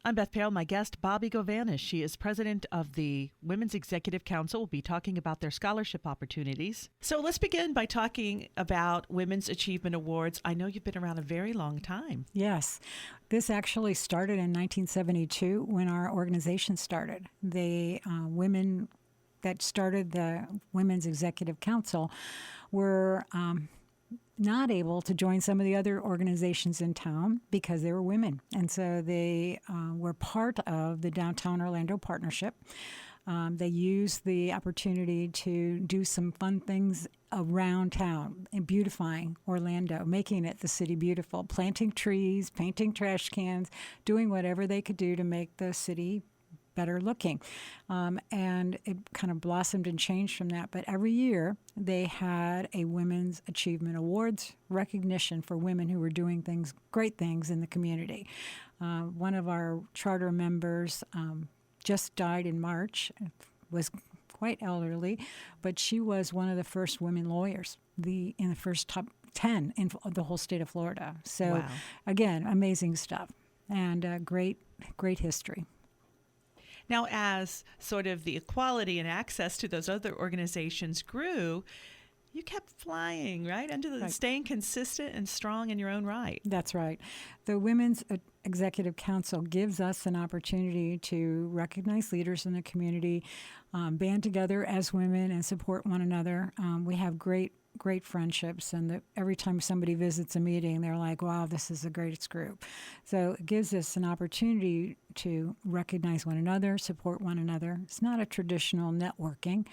I'm Beth Pale. My guest, Bobbi Govanus. She is president of the Women's Executive Council. We'll be talking about their scholarship opportunities. So let's begin by talking about Women's Achievement Awards. I know you've been around a very long time. Yes. This actually started in 1972 when our organization started. The women that started the Women's Executive Council were not able to join some of the other organizations in town because they were women. And so they were part of the Downtown Orlando Partnership. They used the opportunity to do some fun things around town, and beautifying Orlando, making it the city beautiful, planting trees, painting trash cans, doing whatever they could do to make the city better looking. And it kind of blossomed and changed from that. But every year they had a Women's Achievement Awards recognition for women who were doing great things in the community. One of our charter members just died in March, was quite elderly, but she was one of the first women lawyers, in the first top 10 in the whole state of Florida. So Wow. Again, amazing stuff and great history. Now, as sort of the equality and access to those other organizations grew, you kept flying, right? Right. Staying consistent and strong in your own right. That's right. The Women's Executive Council gives us an opportunity to recognize leaders in the community, band together as women and support one another. We have great friendships, and every time somebody visits a meeting, they're like, wow, this is the greatest group. So it gives us an opportunity to recognize one another, support one another. It's not a traditional networking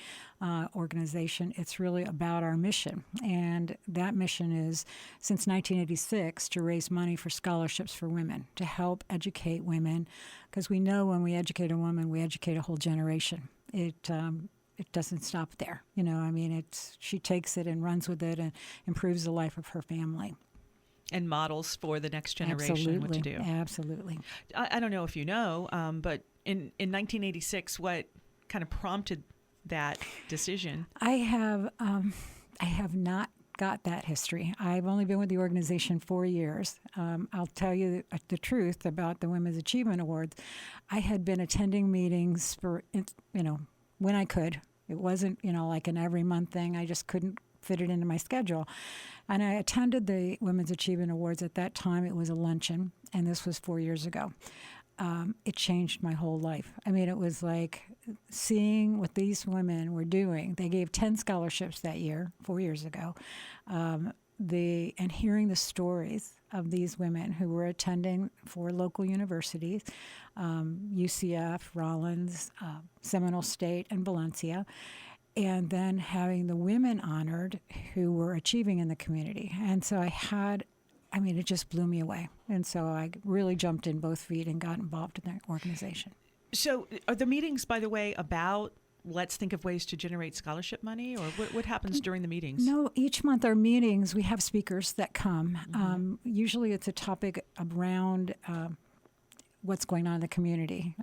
organization. It's really about our mission. And that mission is, since 1986, to raise money for scholarships for women, to help educate women, because we know when we educate a woman, we educate a whole generation. It doesn't stop there. She takes it and runs with it and improves the life of her family. And models for the next generation what to do. Absolutely. I don't know if you know, but in 1986, what kind of prompted that decision? I have not got that history. I've only been with the organization 4 years. I'll tell you the truth about the Women's Achievement Awards. I had been attending meetings for, when I could. It wasn't, like an every month thing. I just couldn't fit it into my schedule. And I attended the Women's Achievement Awards. At that time, it was a luncheon, and this was 4 years ago. It changed my whole life. It was like seeing what these women were doing. They gave 10 scholarships that year, 4 years ago. And hearing the stories of these women who were attending for local universities, UCF, Rollins, Seminole State, and Valencia, and then having the women honored who were achieving in the community. And so it just blew me away. And so I really jumped in both feet and got involved in the organization. So are the meetings, by the way, about let's think of ways to generate scholarship money, or what happens during the meetings? No, each month our meetings, we have speakers that come. Mm-hmm. Usually it's a topic around what's going on in the community.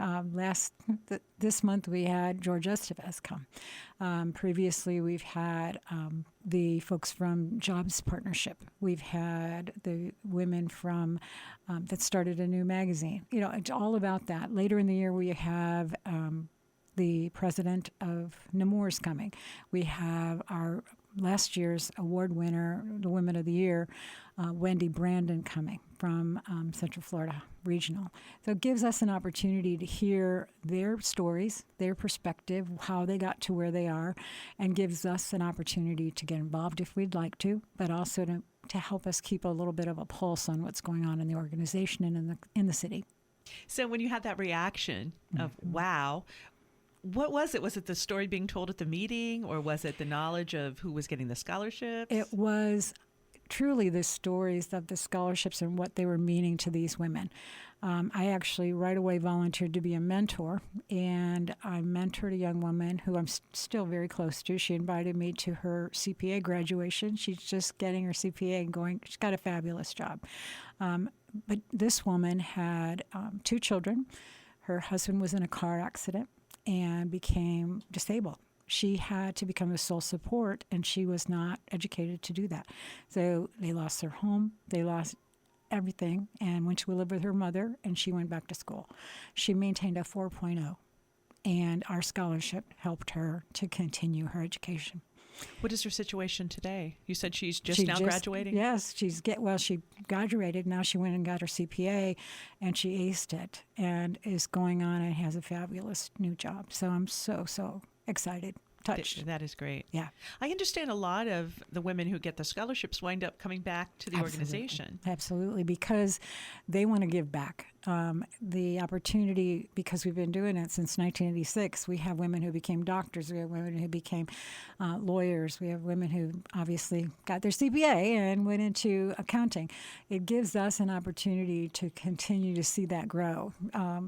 This month we had George Estevez come. Previously we've had the folks from Jobs Partnership. We've had the women from that started a new magazine. It's all about that. Later in the year we have the president of Nemours coming. We have our last year's award winner, the Women of the Year, Wendy Brandon, coming from Central Florida Regional. So it gives us an opportunity to hear their stories, their perspective, how they got to where they are, and gives us an opportunity to get involved if we'd like to, but also to help us keep a little bit of a pulse on what's going on in the organization and in the city. So when you had that reaction of, wow, what was it? Was it the story being told at the meeting, or was it the knowledge of who was getting the scholarships? It was truly the stories of the scholarships and what they were meaning to these women. I actually right away volunteered to be a mentor, and I mentored a young woman who I'm still very close to. She invited me to her CPA graduation. She's just getting her CPA and going. She's got a fabulous job. But this woman had 2 children. Her husband was in a car accident and became disabled. She had to become a sole support, and she was not educated to do that. So they lost their home, they lost everything and went to live with her mother, and she went back to school. She maintained a 4.0, and our scholarship helped her to continue her education. What is her situation today? You said she's just graduating? Yes, she graduated. Now she went and got her CPA, and she aced it and is going on and has a fabulous new job. So I'm so excited. Touched. That is great. Yeah. I understand a lot of the women who get the scholarships wind up coming back to the organization. Absolutely, because they want to give back. The opportunity, because we've been doing it since 1986, we have women who became doctors, we have women who became lawyers, we have women who obviously got their CPA and went into accounting. It gives us an opportunity to continue to see that grow.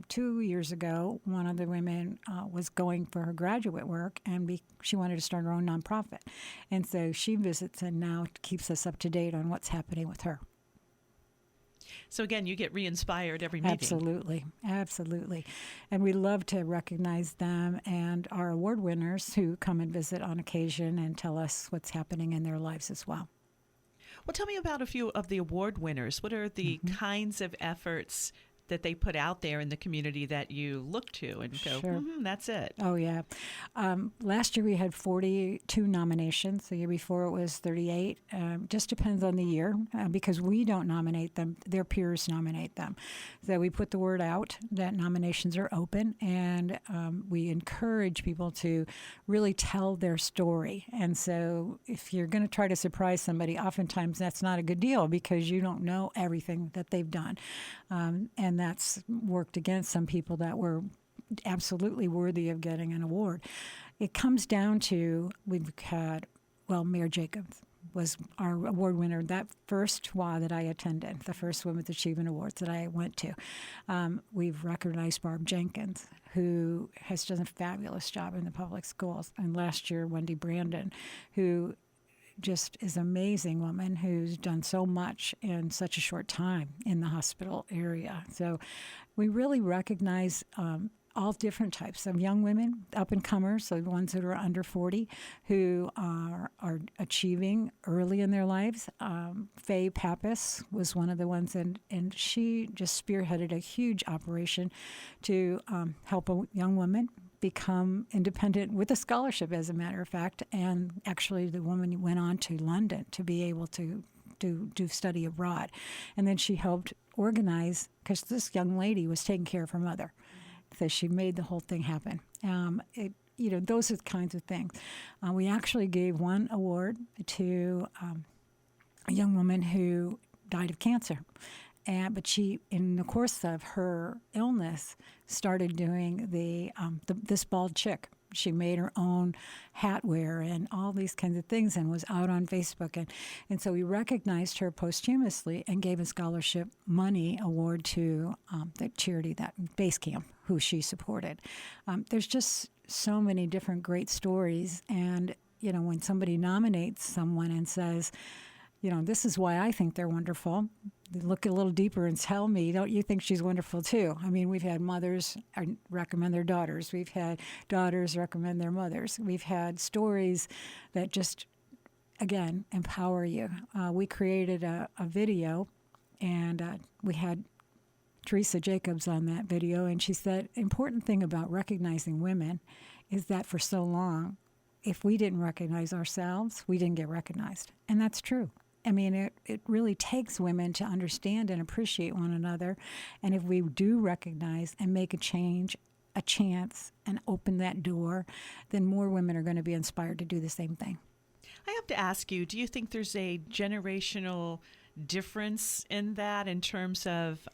2 years ago, one of the women was going for her graduate work, and she wanted to start her own nonprofit. And so she visits and now keeps us up to date on what's happening with her. So again, you get re-inspired every meeting. Absolutely. And we love to recognize them and our award winners who come and visit on occasion and tell us what's happening in their lives as well. Well, tell me about a few of the award winners. What are the kinds of efforts that they put out there in the community that you look to and go, that's it? Oh, yeah. Last year we had 42 nominations. The year before it was 38. Just depends on the year because we don't nominate them. Their peers nominate them. So we put the word out that nominations are open, and we encourage people to really tell their story. And so if you're going to try to surprise somebody, oftentimes that's not a good deal because you don't know everything that they've done. And that's worked against some people that were absolutely worthy of getting an award. It comes down to, we've had, Mayor Jacobs was our award winner that first WA that I attended, the first Women's Achievement Awards that I went to. We've recognized Barb Jenkins, who has done a fabulous job in the public schools. And last year, Wendy Brandon, who just is an amazing woman who's done so much in such a short time in the hospital area. So we really recognize all different types of young women, up-and-comers, so the ones that are under 40, who are achieving early in their lives. Faye Pappas was one of the ones, and she just spearheaded a huge operation to help a young woman become independent with a scholarship, as a matter of fact. And actually, the woman went on to London to be able to do study abroad. And then she helped organize, because this young lady was taking care of her mother. So she made the whole thing happen. Those are the kinds of things. We actually gave one award to a young woman who died of cancer. But she, in the course of her illness, started doing this bald chick. She made her own hat wear and all these kinds of things and was out on Facebook. And so we recognized her posthumously and gave a scholarship money award to the charity, that Base Camp, who she supported. There's just so many different great stories. And, when somebody nominates someone and says, this is why I think they're wonderful, they look a little deeper and tell me, don't you think she's wonderful too? I mean, we've had mothers recommend their daughters. We've had daughters recommend their mothers. We've had stories that just, again, empower you. We created a video, and we had Teresa Jacobs on that video, and she said, important thing about recognizing women is that for so long, if we didn't recognize ourselves, we didn't get recognized. And that's true. I mean, it really takes women to understand and appreciate one another. And if we do recognize and make a change, a chance, and open that door, then more women are going to be inspired to do the same thing. I have to ask you, do you think there's a generational difference in that, in terms of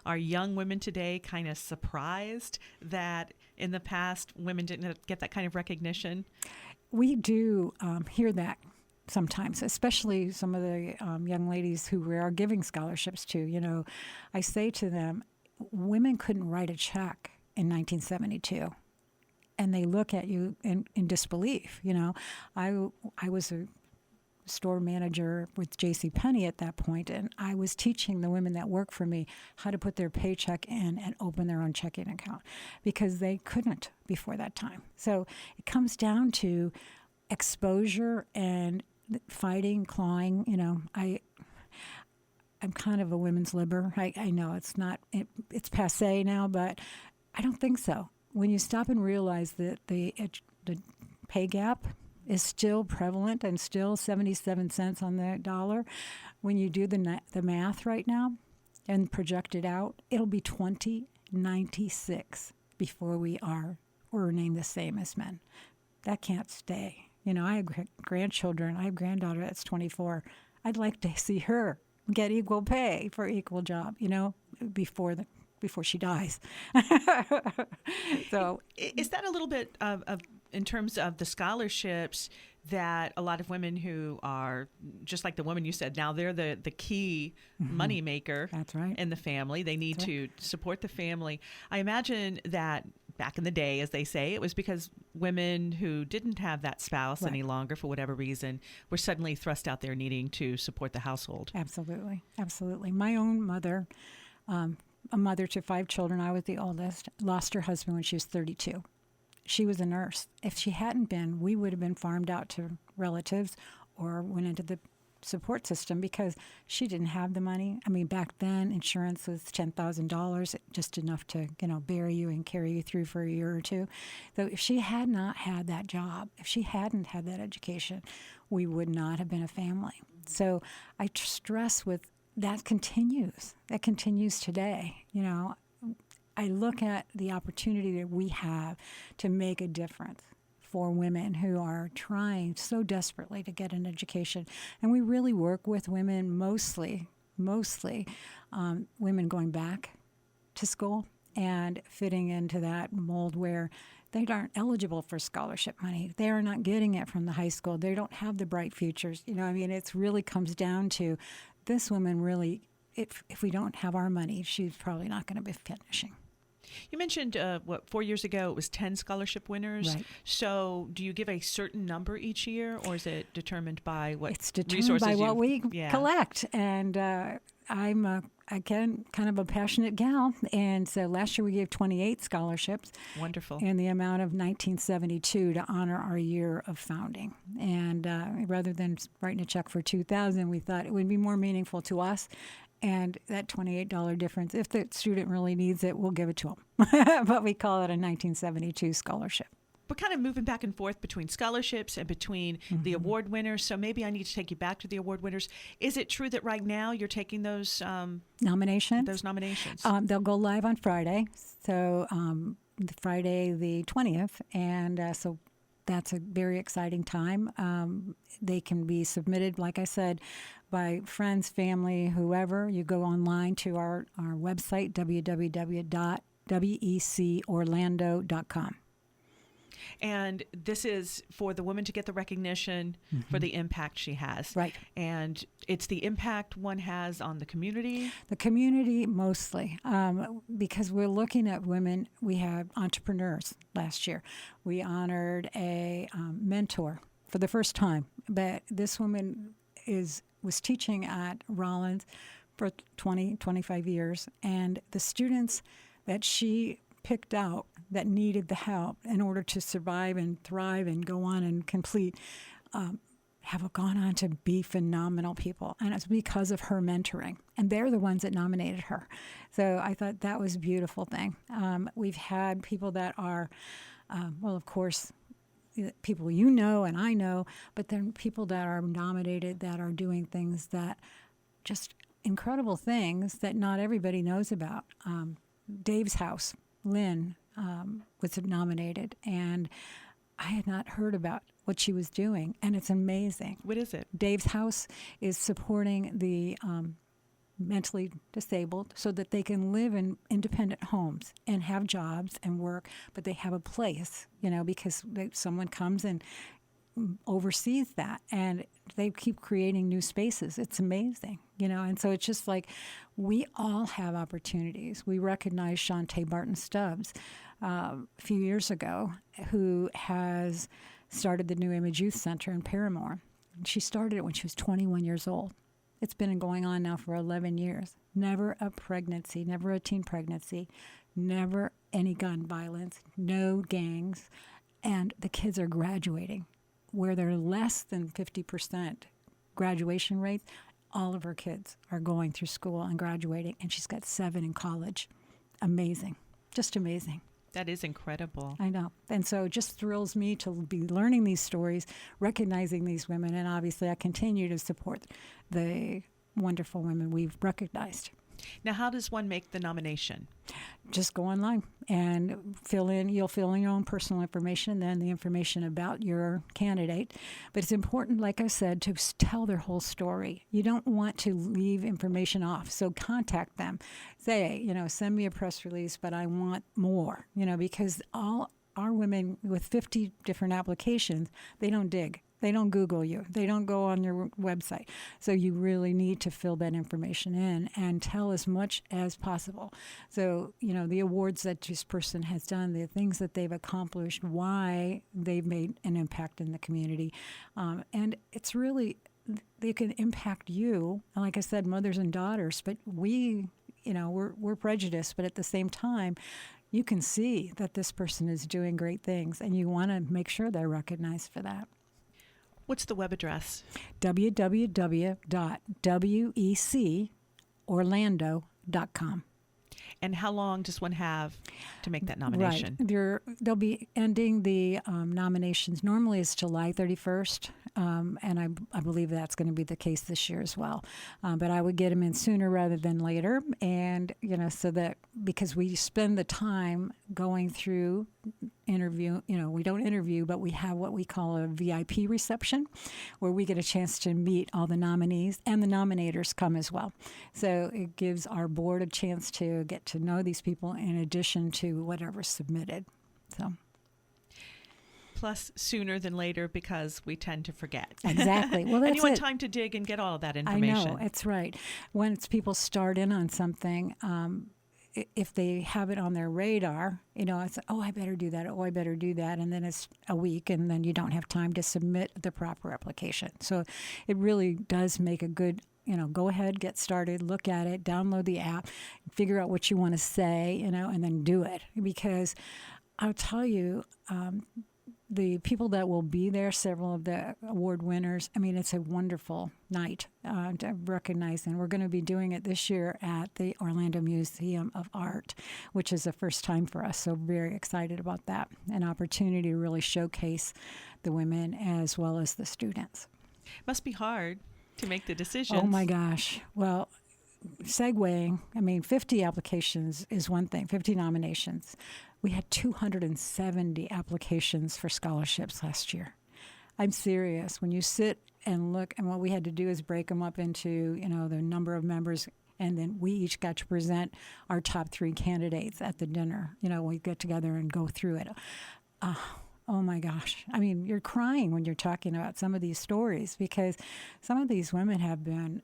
are young women today kind of surprised that in the past women didn't get that kind of recognition? We do hear that sometimes, especially some of the young ladies who we are giving scholarships to. I say to them, women couldn't write a check in 1972. And they look at you in disbelief. I was a store manager with JCPenney at that point, and I was teaching the women that work for me how to put their paycheck in and open their own checking account, because they couldn't before that time. So it comes down to exposure and fighting, clawing. I'm kind of a women's liber. I know it's passé now, but I don't think so. When you stop and realize that the pay gap is still prevalent and still 77 cents on the dollar, when you do the math right now and project it out, it'll be 2096 before we are earning the same as men. That can't stay. I have grandchildren. I have a granddaughter that's 24. I'd like to see her get equal pay for equal job, before she dies. So is that a little bit of in terms of the scholarships that a lot of women who are just like the woman you said, now they're the key money maker. That's right. In the family. They need to support the family. I imagine that back in the day, as they say, it was because women who didn't have that spouse any longer for whatever reason were suddenly thrust out there needing to support the household. Absolutely. Absolutely. My own mother, a mother to 5 children, I was the oldest, lost her husband when she was 32. She was a nurse. If she hadn't been, we would have been farmed out to relatives or went into the support system because she didn't have the money. I mean, back then, insurance was $10,000, just enough to, bury you and carry you through for a year or two. So if she had not had that job, if she hadn't had that education, we would not have been a family. So I stress with that continues. That continues today, I look at the opportunity that we have to make a difference for women who are trying so desperately to get an education. And we really work with women, mostly women going back to school and fitting into that mold where they aren't eligible for scholarship money. They are not getting it from the high school. They don't have the bright futures. It really comes down to this woman really, if we don't have our money, she's probably not going to be finishing. You mentioned, 4 years ago, it was 10 scholarship winners. Right. So do you give a certain number each year, or is it determined by what it's determined resources by what we collect? And I'm, again, kind of a passionate gal. And so last year we gave 28 scholarships. Wonderful. In the amount of $1972 to honor our year of founding. And rather than writing a check for $2,000, we thought it would be more meaningful to us. And that $28 difference, if the student really needs it, we'll give it to them. But we call it a 1972 scholarship. We're kind of moving back and forth between scholarships and between the award winners. So maybe I need to take you back to the award winners. Is it true that right now you're taking those nominations? They'll go live on Friday. So Friday the 20th. And so that's a very exciting time. They can be submitted, like I said, by friends, family, whoever. You go online to our website, www.wecorlando.com. And this is for the woman to get the recognition for the impact she has. Right. And it's the impact one has on the community? The community mostly, because we're looking at women. We had entrepreneurs last year. We honored a mentor for the first time. But this woman was teaching at Rollins for 25 years. And the students that she picked out that needed the help in order to survive and thrive and go on and complete have gone on to be phenomenal people. And it's because of her mentoring. And they're the ones that nominated her. So I thought that was a beautiful thing. We've had people that are, of course, people and I know, but then people that are nominated that are doing things that just incredible things that not everybody knows about. Dave's house, Lynn, was nominated, and I had not heard about what she was doing, and it's amazing. What is it? Dave's house is supporting the mentally disabled so that they can live in independent homes and have jobs and work, but they have a place, because someone comes and oversees that, and they keep creating new spaces. It's amazing, and so it's just like we all have opportunities. We recognize Shantae Barton-Stubbs a few years ago, who has started the New Image Youth Center in Paramore. She started it when she was 21 years old. It's been going on now for 11 years. Never a pregnancy, never a teen pregnancy, never any gun violence, no gangs, and the kids are graduating. Where they're less than 50% graduation rates, all of her kids are going through school and graduating, and she's got 7 in college. Amazing. Just amazing. That is incredible. I know. And so it just thrills me to be learning these stories, recognizing these women, and obviously I continue to support the wonderful women we've recognized. Now, how does one make the nomination? Just go online and you'll fill in your own personal information, then the information about your candidate. But it's important, like I said, to tell their whole story. You don't want to leave information off. So contact them. Say, send me a press release, but I want more, because all our women with 50 different applications, they don't dig. They don't Google you. They don't go on your website. So you really need to fill that information in and tell as much as possible. So, the awards that this person has done, the things that they've accomplished, why they've made an impact in the community. And it's really, they can impact you. And like I said, mothers and daughters, but we're prejudiced, but at the same time, you can see that this person is doing great things, and you want to make sure they're recognized for that. What's the web address? www.wecorlando.com. And how long does one have to make that nomination? Right. They'll be ending the nominations. Normally it's July 31st, and I believe that's going to be the case this year as well. But I would get them in sooner rather than later, and so that because we spend the time going through interview, we don't interview, but we have what we call a VIP reception where we get a chance to meet all the nominees, and the nominators come as well. So it gives our board a chance to get to know these people in addition to whatever's submitted. So plus sooner than later, because we tend to forget. Exactly. Well, that's and you want it. time to dig and get all of that information. I know, it's right. Once people start in on something, if they have it on their radar, it's, I better do that. I better do that. And then it's a week, and then you don't have time to submit the proper application. So it really does make a good, go ahead, get started, look at it, download the app, figure out what you want to say, and then do it. Because I'll tell you, the people that will be there, several of the award winners, it's a wonderful night to recognize. And we're going to be doing it this year at the Orlando Museum of Art, which is the first time for us. So very excited about that. An opportunity to really showcase the women as well as the students. Must be hard to make the decisions. Oh my gosh. Well, segueing, 50 applications is one thing, 50 nominations. We had 270 applications for scholarships last year. I'm serious. When you sit and look, and what we had to do is break them up into, the number of members, and then we each got to present our top 3 candidates at the dinner. We get together and go through it. Oh my gosh. You're crying when you're talking about some of these stories, because some of these women have been,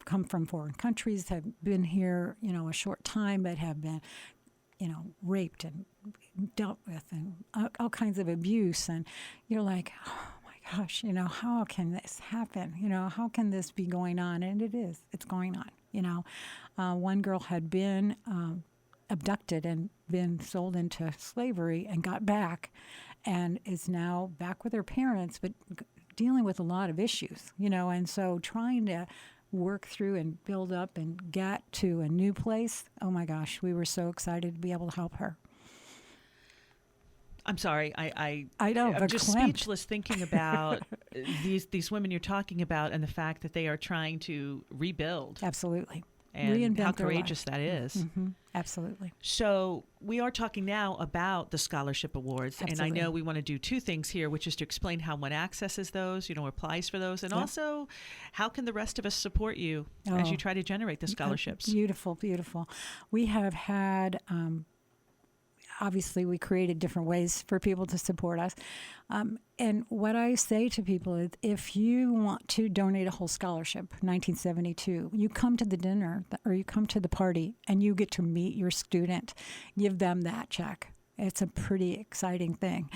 come from foreign countries, have been here, a short time, but have been, raped and dealt with and all kinds of abuse. And you're like, oh my gosh, how can this happen? How can this be going on? And it is. It's going on. One girl had been abducted and been sold into slavery and got back, and is now back with her parents, but dealing with a lot of issues, and so trying to work through and build up and get to a new place. Oh my gosh, we were so excited to be able to help her. I'm sorry, I'm just speechless thinking about these women you're talking about, and the fact that they are trying to rebuild. Absolutely. And reinvent how courageous their that is. Mm-hmm. Absolutely. So we are talking now about the scholarship awards. Absolutely. And I know we want to do 2 things here, which is to explain how one accesses those, applies for those, and also how can the rest of us support you as you try to generate the scholarships. Beautiful, beautiful. We have had, obviously we created different ways for people to support us. And what I say to people is, if you want to donate a whole scholarship, 1972, you come to the dinner or you come to the party and you get to meet your student, give them that check. It's a pretty exciting thing.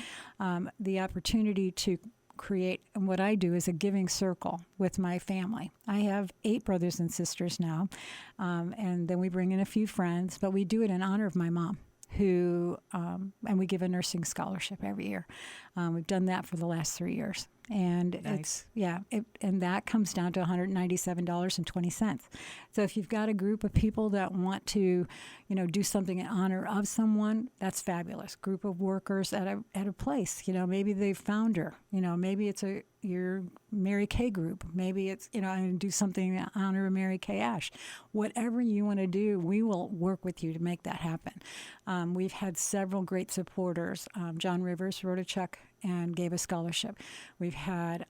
The opportunity to create, and what I do is a giving circle with my family. I have 8 brothers and sisters now, and then we bring in a few friends, but we do it in honor of my mom, who, and we give a nursing scholarship every year. We've done that for the last 3 years. And Nice. and that comes down to $197.20. So if you've got a group of people that want to, do something in honor of someone, that's fabulous. Group of workers at a place, maybe they found her, maybe it's your Mary Kay group, maybe it's, and do something in honor of Mary Kay Ash. Whatever you want to do, we will work with you to make that happen. We've had several great supporters. John Rivers wrote a check and gave a scholarship. We've had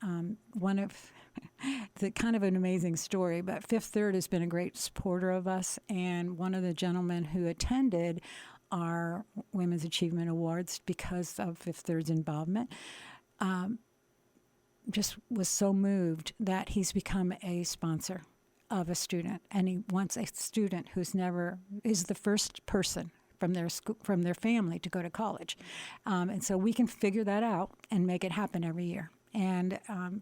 one of the kind of an amazing story, but Fifth Third has been a great supporter of us, and one of the gentlemen who attended our Women's Achievement Awards because of Fifth Third's involvement just was so moved that he's become a sponsor of a student, and he wants a student who's never is the first person from their school, from their family to go to college. And so we can figure that out and make it happen every year. And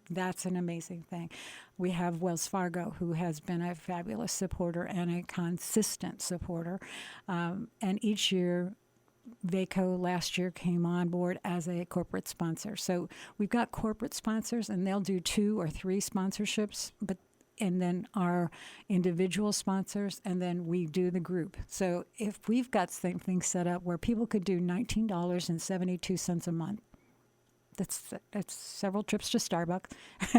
that's an amazing thing. We have Wells Fargo, who has been a fabulous supporter and a consistent supporter. And each year, VACO last year came on board as a corporate sponsor. So we've got corporate sponsors, and they'll do 2 or 3 sponsorships, and then our individual sponsors, and then we do the group. So if we've got things set up where people could do $19.72 a month, that's several trips to Starbucks.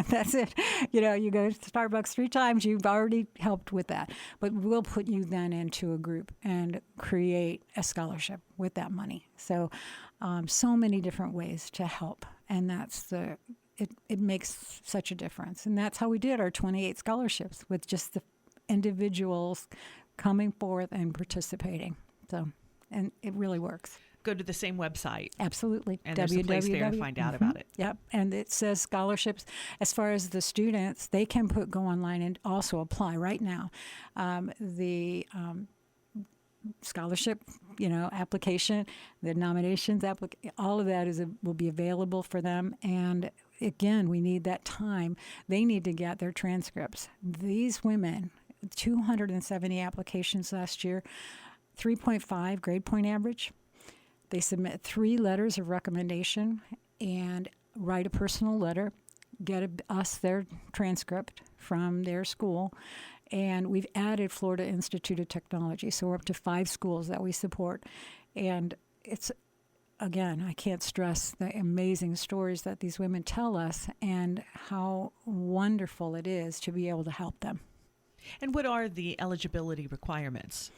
That's it. You go to Starbucks 3 times, you've already helped with that. But we'll put you then into a group and create a scholarship with that money. So so many different ways to help. And that's it makes such a difference. And that's how we did our 28 scholarships, with just the individuals coming forth and participating. So, and it really works. Go to the same website. Absolutely. And there's a place there to find out about it. Yep. And it says scholarships. As far as the students, they can go online and also apply right now. The scholarship, application, the nominations, all of that will be available for them. And again, we need that time. They need to get their transcripts. These women, 270 applications last year, 3.5 grade point average. They submit 3 letters of recommendation and write a personal letter, get us their transcript from their school. And we've added Florida Institute of Technology, so we're up to 5 schools that we support. And it's, again, I can't stress the amazing stories that these women tell us and how wonderful it is to be able to help them. And what are the eligibility requirements?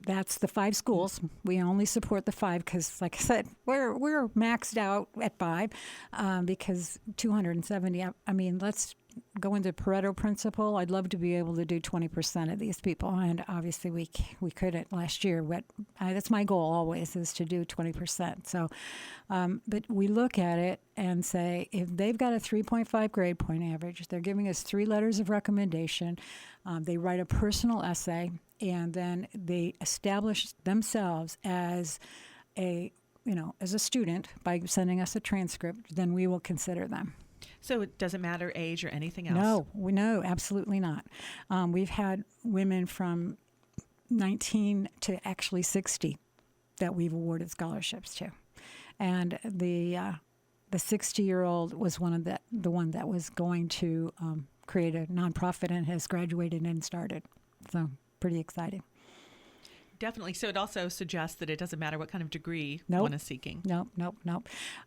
That's the 5 schools. We only support the 5 because, like I said, we're maxed out at 5 because 270. I mean, let's go into Pareto principle. I'd love to be able to do 20% of these people, and obviously we couldn't last year. But that's my goal always, is to do 20%. So, but we look at it and say, if they've got a 3.5 grade point average, they're giving us 3 letters of recommendation. They write a personal essay, and then they establish themselves as a student by sending us a transcript, then we will consider them. So it doesn't matter age or anything else? No, absolutely not. We've had women from 19 to actually 60 that we've awarded scholarships to. And the 60-year-old was the one that was going to create a nonprofit and has graduated and started. So pretty exciting. Definitely. So it also suggests that it doesn't matter what kind of degree one is seeking. Nope.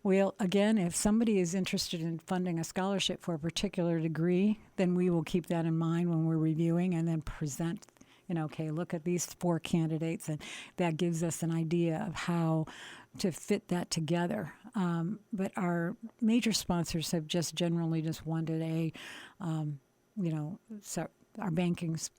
Well, again, if somebody is interested in funding a scholarship for a particular degree, then we will keep that in mind when we're reviewing and then present, okay, look at these 4 candidates, and that gives us an idea of how to fit that together. But our major sponsors have generally just wanted so our banking's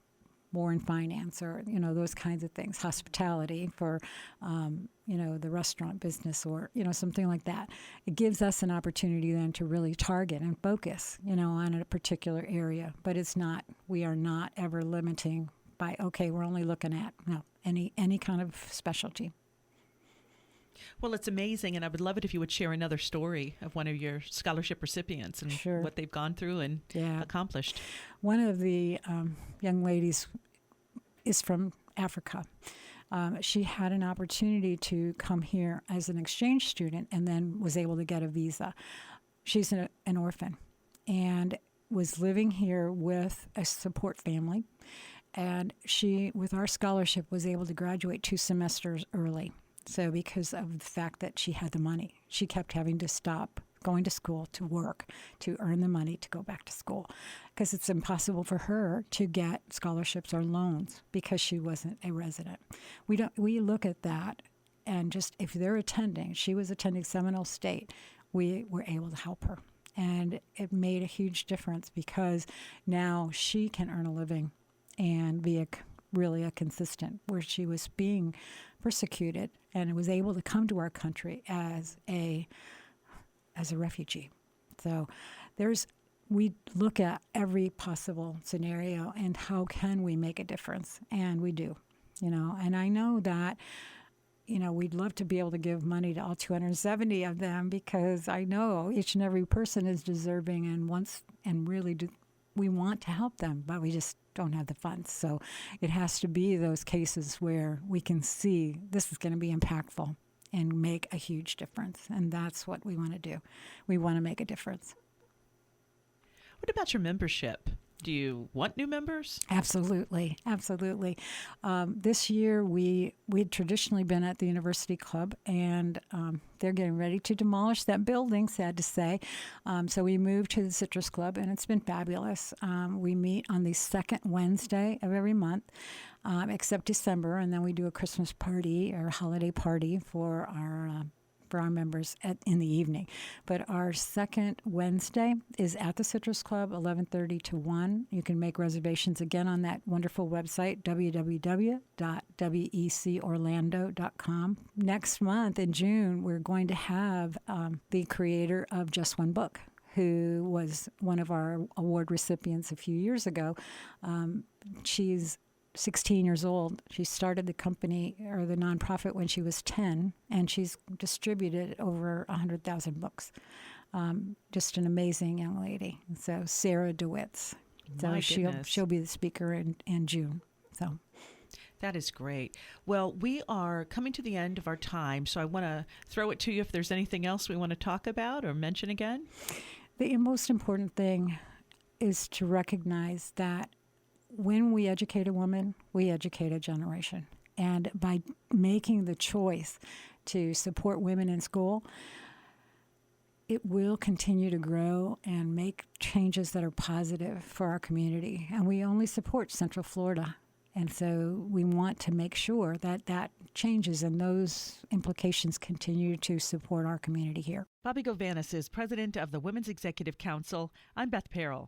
more in finance, or those kinds of things, hospitality for the restaurant business, or something like that. It gives us an opportunity then to really target and focus on a particular area. But we are not ever limiting by, okay, we're only looking at any kind of specialty. Well, it's amazing, and I would love it if you would share another story of one of your scholarship recipients and Sure. what they've gone through and accomplished. One of the young ladies is from Africa. She had an opportunity to come here as an exchange student and then was able to get a visa. she's an orphan and was living here with a support family. And she, with our scholarship, was able to graduate 2 semesters early. So because of the fact that she had the money, she kept having to stop going to school to work, to earn the money to go back to school, because it's impossible for her to get scholarships or loans because she wasn't a resident. We look at that, and just if they're attending, she was attending Seminole State, we were able to help her. And it made a huge difference because now she can earn a living and be really a consistent, where she was being persecuted and was able to come to our country as a refugee. So we look at every possible scenario and how can we make a difference, and we do, and I know that, we'd love to be able to give money to all 270 of them, because I know each and every person is deserving and really we want to help them, but we just don't have the funds. So it has to be those cases where we can see this is going to be impactful and make a huge difference. And that's what we want to do. We want to make a difference. What about your membership? Do you want new members? Absolutely. Absolutely. This year, we had traditionally been at the University Club, and they're getting ready to demolish that building, sad to say. So we moved to the Citrus Club, and it's been fabulous. We meet on the second Wednesday of every month, except December, and then we do a Christmas party or holiday party for our members in the evening. But our second Wednesday is at the Citrus Club, 11:30 to 1. You can make reservations again on that wonderful website, www.wecorlando.com. Next month in June, we're going to have the creator of Just One Book, who was one of our award recipients a few years ago. She's 16 years old. She started the company or the nonprofit when she was 10, and she's distributed over 100,000 books. Just an amazing young lady. So Sarah DeWitt's. So she'll be the speaker in June. So that is great. Well, we are coming to the end of our time, so I want to throw it to you if there's anything else we want to talk about or mention again. The most important thing is to recognize that when we educate a woman, we educate a generation. And by making the choice to support women in school, it will continue to grow and make changes that are positive for our community. And we only support Central Florida. And so we want to make sure that that changes and those implications continue to support our community here. Bobbi Govanus is president of the Women's Executive Council. I'm Beth Perrell.